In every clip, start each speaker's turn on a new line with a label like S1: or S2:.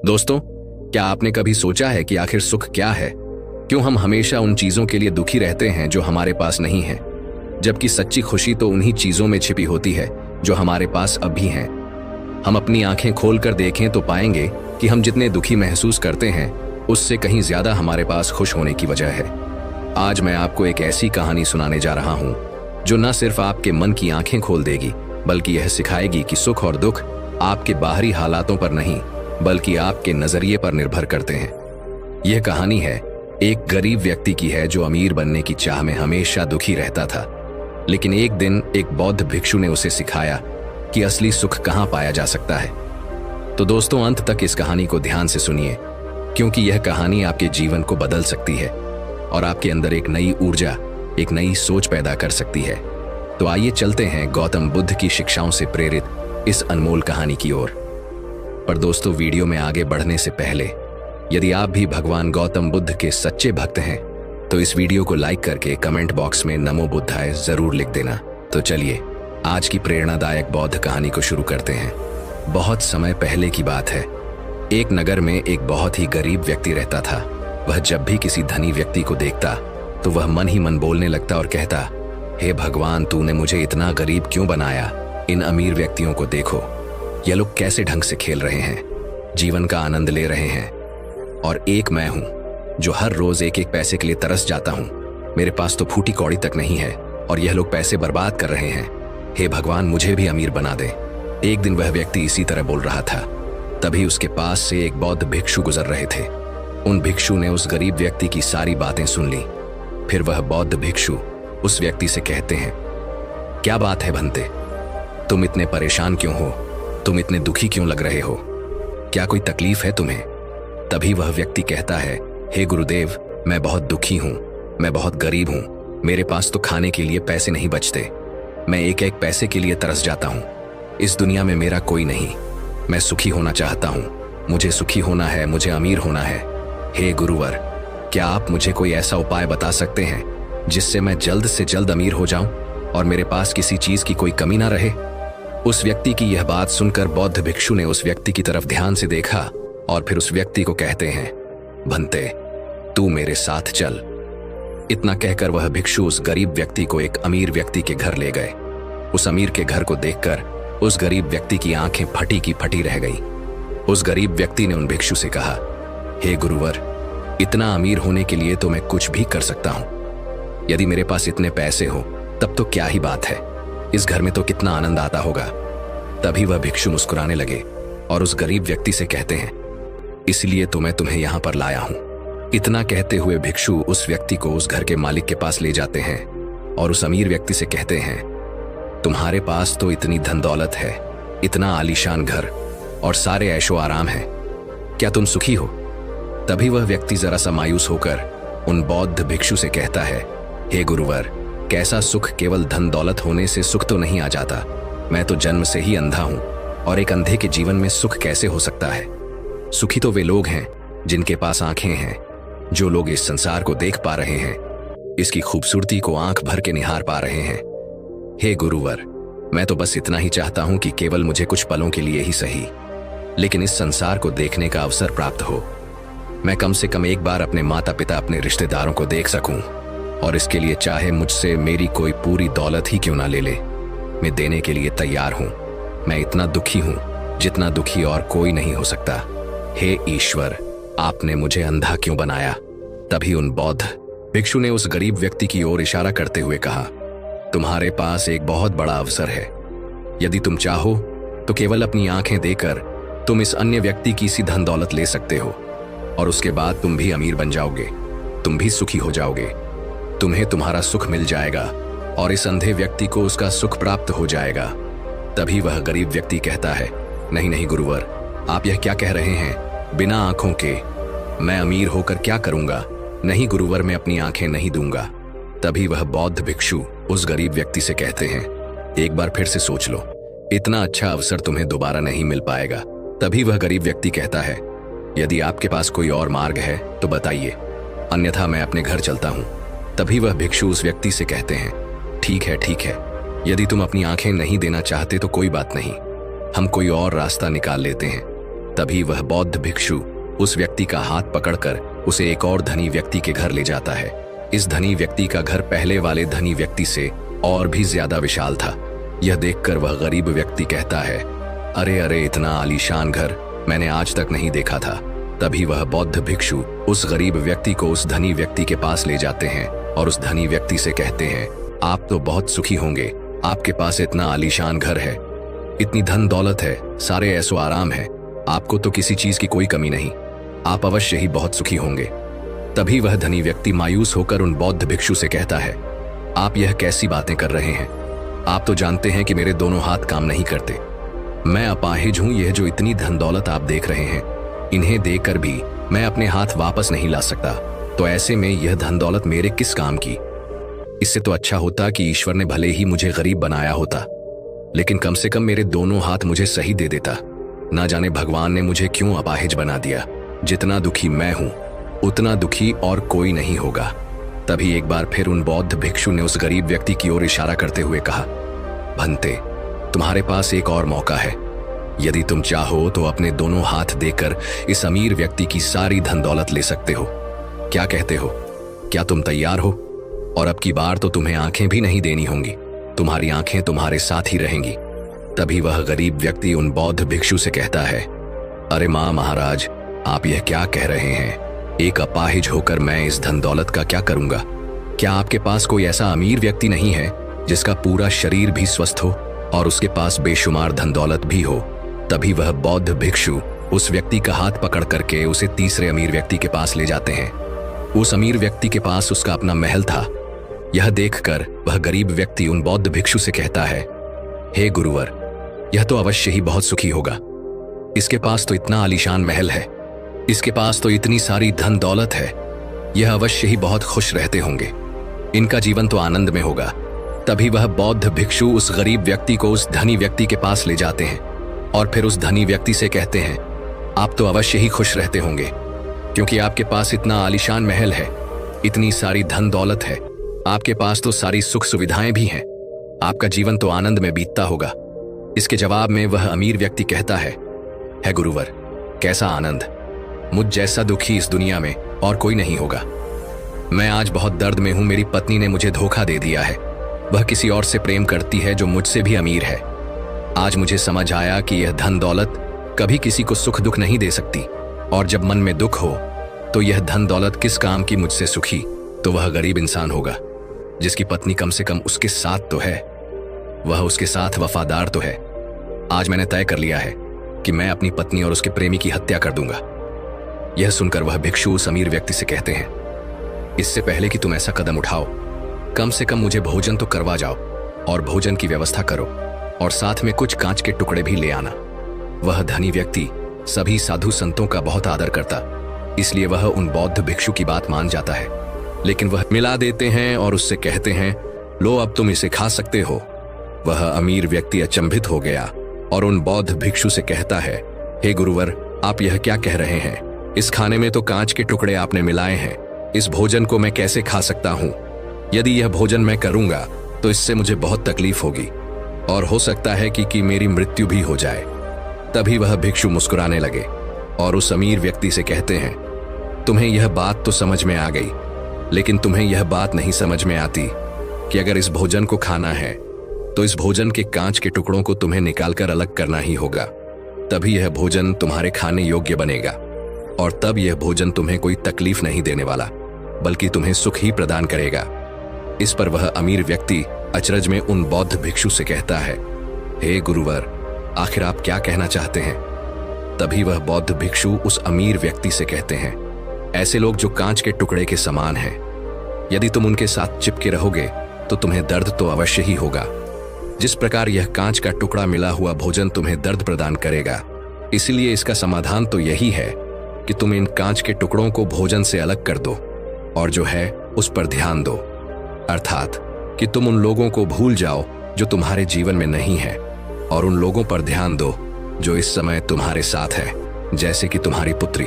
S1: दोस्तों, क्या आपने कभी सोचा है कि आखिर सुख क्या है? क्यों हम हमेशा उन चीजों के लिए दुखी रहते हैं जो हमारे पास नहीं है, जबकि सच्ची खुशी तो उन्हीं चीजों में छिपी होती है जो हमारे पास अब भी हैं। हम अपनी आंखें खोलकर देखें तो पाएंगे कि हम जितने दुखी महसूस करते हैं उससे कहीं ज्यादा हमारे पास खुश होने की वजह है। आज मैं आपको एक ऐसी कहानी सुनाने जा रहा हूं जो न सिर्फ आपके मन की आंखें खोल देगी, बल्कि यह सिखाएगी कि सुख और दुख आपके बाहरी हालातों पर नहीं, बल्कि आपके नजरिए पर निर्भर करते हैं। यह कहानी है एक गरीब व्यक्ति की है जो अमीर बनने की चाह में हमेशा दुखी रहता था। लेकिन एक दिन एक बौद्ध भिक्षु ने उसे सिखाया कि असली सुख कहां पाया जा सकता है। तो दोस्तों, अंत तक इस कहानी को ध्यान से सुनिए, क्योंकि यह कहानी आपके जीवन को बदल सकती है और आपके अंदर एक नई ऊर्जा, एक नई सोच पैदा कर सकती है। तो आइए चलते हैं गौतम बुद्ध की शिक्षाओं से प्रेरित इस अनमोल कहानी की ओर। पर दोस्तों, वीडियो में आगे बढ़ने से पहले यदि आप भी भगवान गौतम बुद्ध के सच्चे भक्त हैं तो इस वीडियो को लाइक करके कमेंट बॉक्स में नमो बुद्धाय जरूर लिख देना। तो चलिए आज की प्रेरणादायक बौद्ध कहानी को शुरू करते हैं। बहुत समय पहले की बात है। एक नगर में एक बहुत ही गरीब व्यक्ति रहता था। वह जब भी किसी धनी व्यक्ति को देखता तो वह मन ही मन बोलने लगता और कहता, हे भगवान, तूने मुझे इतना गरीब क्यों बनाया? इन अमीर व्यक्तियों को देखो, ये लोग कैसे ढंग से खेल रहे हैं, जीवन का आनंद ले रहे हैं, और एक मैं हूं जो हर रोज एक एक पैसे के लिए तरस जाता हूं। मेरे पास तो फूटी कौड़ी तक नहीं है और यह लोग पैसे बर्बाद कर रहे हैं। हे भगवान, मुझे भी अमीर बना दे। एक दिन वह व्यक्ति इसी तरह बोल रहा था। तभी उसके पास से एक बौद्ध भिक्षु गुजर रहे थे। उन भिक्षु ने उस गरीब व्यक्ति की सारी बातें सुन ली। फिर वह बौद्ध भिक्षु उस व्यक्ति से कहते हैं, क्या बात है भंते, तुम इतने परेशान क्यों हो? तुम इतने दुखी क्यों लग रहे हो? क्या कोई तकलीफ है तुम्हें? तभी वह व्यक्ति कहता है, हे गुरुदेव, मैं बहुत दुखी हूं, मैं बहुत गरीब हूं, मेरे पास तो खाने के लिए पैसे नहीं बचते। मैं एक एक पैसे के लिए तरस जाता हूं। इस दुनिया में मेरा कोई नहीं। मैं सुखी होना चाहता हूं, मुझे सुखी होना है, मुझे अमीर होना है। हे गुरुवर, क्या आप मुझे कोई ऐसा उपाय बता सकते हैं जिससे मैं जल्द से जल्द अमीर हो जाऊं और मेरे पास किसी चीज की कोई कमी ना रहे? उस व्यक्ति की यह बात सुनकर बौद्ध भिक्षु ने उस व्यक्ति की तरफ ध्यान से देखा और फिर उस व्यक्ति को कहते हैं, भंते, तू मेरे साथ चल। इतना कहकर वह भिक्षु उस गरीब व्यक्ति को एक अमीर व्यक्ति के घर ले गए। उस अमीर के घर को देखकर उस गरीब व्यक्ति की आंखें फटी की फटी रह गई। उस गरीब व्यक्ति ने उन भिक्षु से कहा, हे गुरुवर, इतना अमीर होने के लिए तो मैं कुछ भी कर सकता हूं। यदि मेरे पास इतने पैसे हो तब तो क्या ही बात है, इस घर में तो कितना आनंद आता होगा। तभी वह भिक्षु मुस्कुराने लगे और उस गरीब व्यक्ति से कहते हैं, इसलिए तो मैं तुम्हें यहां पर लाया हूं। इतना कहते हुए भिक्षु उस व्यक्ति को उस घर के मालिक के पास ले जाते हैं और उस अमीर व्यक्ति से कहते हैं, तुम्हारे पास तो इतनी धन दौलत है, इतना आलीशान घर और सारे ऐशो आराम है, क्या तुम सुखी हो? तभी वह व्यक्ति जरा सा मायूस होकर उन बौद्ध भिक्षु से कहता है, हे गुरुवर, कैसा सुख केवल धन दौलत होने से सुख तो नहीं आ जाता। मैं तो जन्म से ही अंधा हूं और एक अंधे के जीवन में सुख कैसे हो सकता है? सुखी तो वे लोग हैं जिनके पास आंखें हैं, जो लोग इस संसार को देख पा रहे हैं, इसकी खूबसूरती को आंख भर के निहार पा रहे हैं। हे गुरुवर, मैं तो बस इतना ही चाहता हूं कि केवल मुझे कुछ पलों के लिए ही सही, लेकिन इस संसार को देखने का अवसर प्राप्त हो। मैं कम से कम एक बार अपने माता पिता, अपने रिश्तेदारों को देख सकूं, और इसके लिए चाहे मुझसे मेरी कोई पूरी दौलत ही क्यों ना ले ले, मैं देने के लिए तैयार हूं। मैं इतना दुखी हूं जितना दुखी और कोई नहीं हो सकता। हे ईश्वर, आपने मुझे अंधा क्यों बनाया? तभी उन बौद्ध भिक्षु ने उस गरीब व्यक्ति की ओर इशारा करते हुए कहा, तुम्हारे पास एक बहुत बड़ा अवसर है। यदि तुम चाहो तो केवल अपनी आंखें देकर तुम इस अन्य व्यक्ति की सी धन दौलत ले सकते हो और उसके बाद तुम भी अमीर बन जाओगे, तुम भी सुखी हो जाओगे, तुम्हें तुम्हारा सुख मिल जाएगा और इस अंधे व्यक्ति को उसका सुख प्राप्त हो जाएगा। तभी वह गरीब व्यक्ति कहता है, नहीं नहीं गुरुवर, आप यह क्या कह रहे हैं? बिना आंखों के मैं अमीर होकर क्या करूंगा? नहीं गुरुवर, मैं अपनी आंखें नहीं दूंगा। तभी वह बौद्ध भिक्षु उस गरीब व्यक्ति से कहते हैं, एक बार फिर से सोच लो, इतना अच्छा अवसर तुम्हें दोबारा नहीं मिल पाएगा। तभी वह गरीब व्यक्ति कहता है, यदि आपके पास कोई और मार्ग है तो बताइए, अन्यथा मैं अपने घर चलता हूं। तभी वह भिक्षु उस व्यक्ति से कहते हैं, ठीक है, यदि तुम अपनी आंखें नहीं देना चाहते तो कोई बात नहीं, हम कोई और रास्ता निकाल लेते हैं। तभी वह बौद्ध भिक्षु उस व्यक्ति का हाथ पकड़कर उसे एक और धनी व्यक्ति के घर ले जाता है। इस धनी व्यक्ति का घर पहले वाले धनी व्यक्ति से और भी ज्यादा विशाल था। यह देखकर वह गरीब व्यक्ति कहता है, अरे अरे, इतना आलीशान घर मैंने आज तक नहीं देखा था। तभी वह बौद्ध भिक्षु उस गरीब व्यक्ति को उस धनी व्यक्ति के पास ले जाते हैं और उस धनी व्यक्ति से कहते हैं, आप तो बहुत सुखी होंगे, आपके पास इतना आलीशान घर है, इतनी धन दौलत है, सारे ऐसो आराम है, आपको तो किसी चीज की कोई कमी नहीं, आप अवश्य ही बहुत सुखी होंगे। तभी वह धनी व्यक्ति मायूस होकर उन बौद्ध भिक्षु से कहता है, आप यह कैसी बातें कर रहे हैं? आप तो जानते हैं कि मेरे दोनों हाथ काम नहीं करते, मैं अपाहिज हूं। यह जो इतनी धन दौलत आप देख रहे हैं, इन्हें देकर भी मैं अपने हाथ वापस नहीं ला सकता, तो ऐसे में यह धन दौलत मेरे किस काम की? इससे तो अच्छा होता कि ईश्वर ने भले ही मुझे गरीब बनाया होता, लेकिन कम से कम मेरे दोनों हाथ मुझे सही दे देता। ना जाने भगवान ने मुझे क्यों अपाहिज बना दिया। जितना दुखी मैं हूं, उतना दुखी और कोई नहीं होगा। तभी एक बार फिर उन बौद्ध भिक्षु ने उस गरीब व्यक्ति की ओर इशारा करते हुए कहा, भंते, तुम्हारे पास एक और मौका है। यदि तुम चाहो तो अपने दोनों हाथ देकर इस अमीर व्यक्ति की सारी धन दौलत ले सकते हो। क्या कहते हो? क्या तुम तैयार हो? और अब की बार तो तुम्हें आंखें भी नहीं देनी होंगी, तुम्हारी आंखें तुम्हारे साथ ही रहेंगी। तभी वह गरीब व्यक्ति उन बौद्ध भिक्षु से कहता है, अरे मां महाराज, आप यह क्या कह रहे हैं? एक अपाहिज होकर मैं इस धन दौलत का क्या करूंगा? क्या आपके पास कोई ऐसा अमीर व्यक्ति नहीं है जिसका पूरा शरीर भी स्वस्थ हो और उसके पास बेशुमार धन दौलत भी हो? तभी वह बौद्ध भिक्षु उस व्यक्ति का हाथ पकड़ करके उसे तीसरे अमीर व्यक्ति के पास ले जाते हैं। उस अमीर व्यक्ति के पास उसका अपना महल था। यह देखकर वह गरीब व्यक्ति उन बौद्ध भिक्षु से कहता है, हे गुरुवर, यह तो अवश्य ही बहुत सुखी होगा। इसके पास तो इतना आलीशान महल है, इसके पास तो इतनी सारी धन दौलत है, यह अवश्य ही बहुत खुश रहते होंगे, इनका जीवन तो आनंद में होगा। तभी वह बौद्ध भिक्षु उस गरीब व्यक्ति को उस धनी व्यक्ति के पास ले जाते हैं और फिर उस धनी व्यक्ति से कहते हैं, आप तो अवश्य ही खुश रहते होंगे, क्योंकि आपके पास इतना आलीशान महल है, इतनी सारी धन दौलत है, आपके पास तो सारी सुख सुविधाएं भी हैं, आपका जीवन तो आनंद में बीतता होगा। इसके जवाब में वह अमीर व्यक्ति कहता है गुरुवर, कैसा आनंद, मुझ जैसा दुखी इस दुनिया में और कोई नहीं होगा। मैं आज बहुत दर्द में हूं, मेरी पत्नी ने मुझे धोखा दे दिया है, वह किसी और से प्रेम करती है जो मुझसे भी अमीर है। आज मुझे समझ आया कि यह धन दौलत कभी किसी को सुख दुख नहीं दे सकती, और जब मन में दुख हो तो यह धन दौलत किस काम की? मुझसे सुखी तो वह गरीब इंसान होगा जिसकी पत्नी कम से कम उसके साथ तो है, वह उसके साथ वफादार तो है। आज मैंने तय कर लिया है कि मैं अपनी पत्नी और उसके प्रेमी की हत्या कर दूंगा। यह सुनकर वह भिक्षु उस अमीर व्यक्ति से कहते हैं, इससे पहले कि तुम ऐसा कदम उठाओ, कम से कम मुझे भोजन तो करवा जाओ और भोजन की व्यवस्था करो, और साथ में कुछ कांच के टुकड़े भी ले आना। वह धनी व्यक्ति सभी साधु संतों का बहुत आदर करता, इसलिए वह उन बौद्ध भिक्षु की बात मान जाता है, लेकिन वह मिला देते हैं और उससे कहते हैं, लो अब तुम इसे खा सकते हो। वह अमीर व्यक्ति अचंभित हो गया और उन बौद्ध भिक्षु से कहता है, हे गुरुवर, आप यह क्या कह रहे हैं? इस खाने में तो कांच के टुकड़े आपने मिलाए हैं, इस भोजन को मैं कैसे खा सकता हूँ? यदि यह भोजन मैं करूंगा तो इससे मुझे बहुत तकलीफ होगी और हो सकता है कि मेरी मृत्यु भी हो जाए। तभी वह भिक्षु मुस्कुराने लगे और उस अमीर व्यक्ति से कहते हैं, तुम्हें यह बात तो समझ में आ गई, लेकिन तुम्हें यह बात नहीं समझ में आती कि अगर इस भोजन को खाना है तो इस भोजन के कांच के टुकड़ों को तुम्हें निकालकर अलग करना ही होगा, तभी यह भोजन तुम्हारे खाने योग्य बनेगा, और तब यह भोजन तुम्हें कोई तकलीफ नहीं देने वाला बल्कि तुम्हें सुख ही प्रदान करेगा। इस पर वह अमीर व्यक्ति अचरज में उन बौद्ध भिक्षु से कहता है, हे गुरुवर, आखिर आप क्या कहना चाहते हैं? तभी वह बौद्ध भिक्षु उस अमीर व्यक्ति से कहते हैं, ऐसे लोग जो कांच के टुकड़े के समान हैं, यदि तुम उनके साथ चिपके रहोगे तो तुम्हें दर्द तो अवश्य ही होगा। जिस प्रकार यह कांच का टुकड़ा मिला हुआ भोजन तुम्हें दर्द प्रदान करेगा, इसलिए इसका समाधान तो यही है कि तुम इन कांच के टुकड़ों को भोजन से अलग कर दो और जो है उस पर ध्यान दो, अर्थात कि तुम उन लोगों को भूल जाओ जो तुम्हारे जीवन में नहीं है और उन लोगों पर ध्यान दो जो इस समय तुम्हारे साथ है, जैसे कि तुम्हारी पुत्री,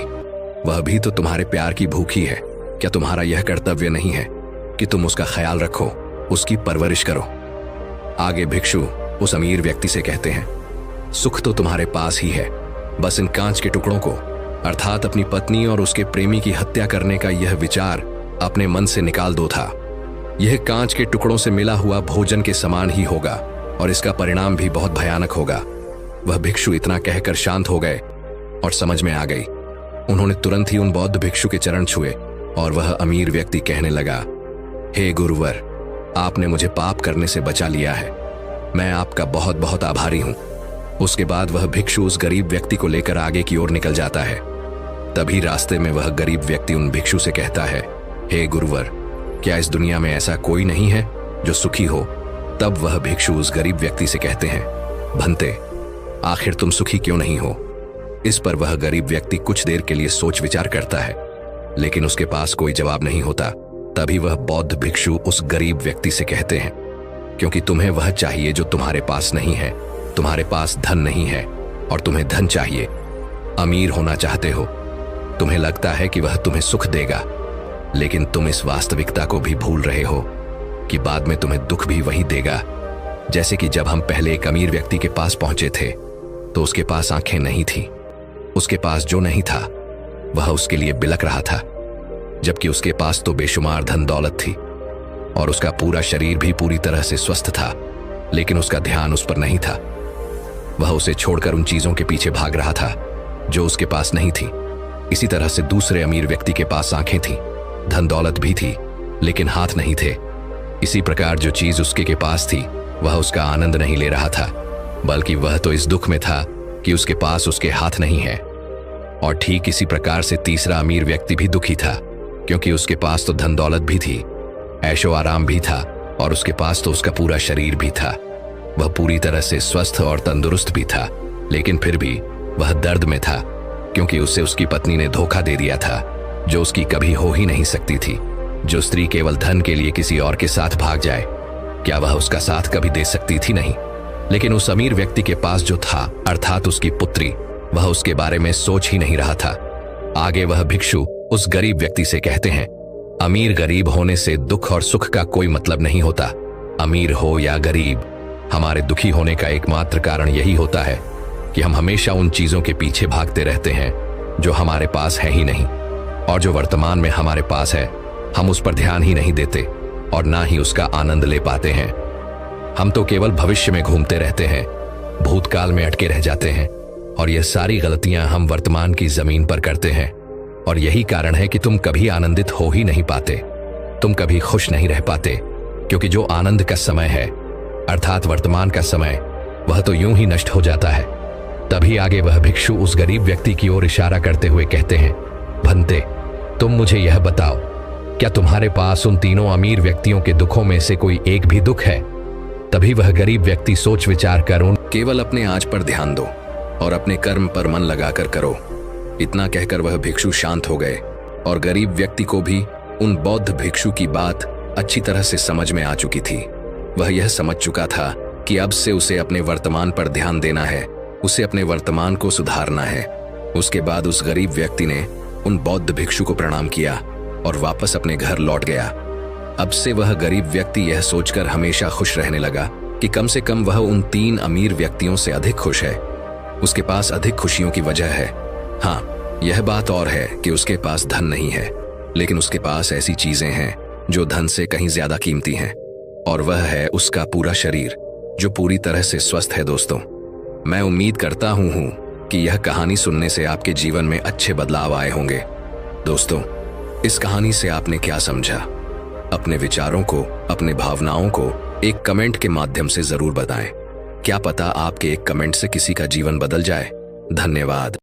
S1: वह भी तो तुम्हारे प्यार की भूखी है। क्या तुम्हारा यह कर्तव्य नहीं है कि तुम उसका ख्याल रखो, उसकी परवरिश करो? आगे भिक्षु उस अमीर व्यक्ति से कहते हैं, सुख तो तुम्हारे पास ही है, बस इन कांच के टुकड़ों को, अर्थात अपनी पत्नी और उसके प्रेमी की हत्या करने का यह विचार अपने मन से निकाल दो था। यह कांच के टुकड़ों से मिला हुआ भोजन के समान ही होगा और इसका परिणाम भी बहुत भयानक होगा। वह भिक्षु इतना कहकर शांत हो गए और समझ में आ गई। उन्होंने तुरंत ही उन बौद्ध भिक्षु के चरण छुए और वह अमीर व्यक्ति कहने लगा, हे गुरुवर, आपने मुझे पाप करने से बचा लिया है। मैं आपका बहुत बहुत आभारी हूं। उसके बाद वह भिक्षु उस गरीब व्यक्ति को लेकर आगे की ओर निकल जाता है। तभी रास्ते में वह गरीब व्यक्ति उन भिक्षु से कहता है, हे गुरुवर, क्या इस दुनिया में ऐसा कोई नहीं है जो सुखी हो? तब वह भिक्षु उस गरीब व्यक्ति से कहते हैं, भंते, आखिर तुम सुखी क्यों नहीं हो? इस पर वह गरीब व्यक्ति कुछ देर के लिए सोच विचार करता है, लेकिन उसके पास कोई जवाब नहीं होता। तभी वह बौद्ध भिक्षु उस गरीब व्यक्ति से कहते हैं, क्योंकि तुम्हें वह चाहिए जो तुम्हारे पास नहीं है। तुम्हारे पास धन नहीं है और तुम्हें धन चाहिए। अमीर होना चाहते हो। तुम्हें लगता है कि वह तुम्हें सुख देगा, लेकिन तुम इस वास्तविकता को भी भूल रहे हो कि बाद में तुम्हें दुख भी वही देगा। जैसे कि जब हम पहले एक अमीर व्यक्ति के पास पहुंचे थे तो उसके पास आंखें नहीं थी। उसके पास जो नहीं था वह उसके लिए बिलक रहा था, जबकि उसके पास तो बेशुमार धन दौलत थी और उसका पूरा शरीर भी पूरी तरह से स्वस्थ था, लेकिन उसका ध्यान उस पर नहीं था। वह उसे छोड़कर उन चीजों के पीछे भाग रहा था जो उसके पास नहीं थी। इसी तरह से दूसरे अमीर व्यक्ति के पास आंखें थीं, धन दौलत भी थी, लेकिन हाथ नहीं थे। इसी प्रकार जो चीज उसके के पास थी वह उसका आनंद नहीं ले रहा था, बल्कि वह तो इस दुख में था कि उसके पास उसके हाथ नहीं है। और ठीक इसी प्रकार से तीसरा अमीर व्यक्ति भी दुखी था, क्योंकि उसके पास तो धन दौलत भी थी, ऐशो आराम भी था और उसके पास तो उसका पूरा शरीर भी था। वह पूरी तरह से स्वस्थ और तंदुरुस्त भी था, लेकिन फिर भी वह दर्द में था, क्योंकि उसे उसकी पत्नी ने धोखा दे दिया था, जो उसकी कभी हो ही नहीं सकती थी। जो स्त्री केवल धन के लिए किसी और के साथ भाग जाए, क्या वह उसका साथ कभी दे सकती थी? नहीं। लेकिन उस अमीर व्यक्ति के पास जो था, अर्थात उसकी पुत्री, वह उसके बारे में सोच ही नहीं रहा था। आगे वह भिक्षु उस गरीब व्यक्ति से कहते हैं, अमीर गरीब होने से दुख और सुख का कोई मतलब नहीं होता। अमीर हो या गरीब, हमारे दुखी होने का एकमात्र कारण यही होता है कि हम हमेशा उन चीजों के पीछे भागते रहते हैं जो हमारे पास है ही नहीं, और जो वर्तमान में हमारे पास है हम उस पर ध्यान ही नहीं देते और ना ही उसका आनंद ले पाते हैं। हम तो केवल भविष्य में घूमते रहते हैं, भूतकाल में अटके रह जाते हैं, और यह सारी गलतियां हम वर्तमान की जमीन पर करते हैं। और यही कारण है कि तुम कभी आनंदित हो ही नहीं पाते, तुम कभी खुश नहीं रह पाते, क्योंकि जो आनंद का समय है, अर्थात वर्तमान का समय, वह तो यूं ही नष्ट हो जाता है। तभी आगे वह भिक्षु उस गरीब व्यक्ति की ओर इशारा करते हुए कहते हैं, भंते, तुम मुझे यह बताओ, क्या तुम्हारे पास उन तीनों अमीर व्यक्तियों के दुखों में से कोई एक भी दुख है? तभी वह गरीब व्यक्ति सोच विचार कर केवल अपने आज पर ध्यान दो और अपने कर्म पर मन लगाकर करो। इतना कहकर वह भिक्षु शांत हो गए और गरीब व्यक्ति को भी उन बौद्ध भिक्षु की बात अच्छी तरह से समझ में आ चुकी थी। वह यह समझ चुका था कि अब से उसे अपने वर्तमान पर ध्यान देना है, उसे अपने वर्तमान को सुधारना है। उसके बाद उस गरीब व्यक्ति ने उन बौद्ध भिक्षु को प्रणाम किया और वापस अपने घर लौट गया। अब से वह गरीब व्यक्ति यह सोचकर हमेशा खुश रहने लगा कि कम से कम वह उन तीन अमीर व्यक्तियों से अधिक खुश है। उसके पास अधिक खुशियों की वजह है। हाँ, यह बात और है कि उसके पास धन नहीं है, लेकिन उसके पास ऐसी चीजें हैं जो धन से कहीं ज्यादा कीमती हैं, और वह है उसका पूरा शरीर जो पूरी तरह से स्वस्थ है। दोस्तों, मैं उम्मीद करता हूं कि यह कहानी सुनने से आपके जीवन में अच्छे बदलाव आए होंगे। दोस्तों, इस कहानी से आपने क्या समझा? अपने विचारों को, अपने भावनाओं को एक कमेंट के माध्यम से जरूर बताएं। क्या पता आपके एक कमेंट से किसी का जीवन बदल जाए। धन्यवाद।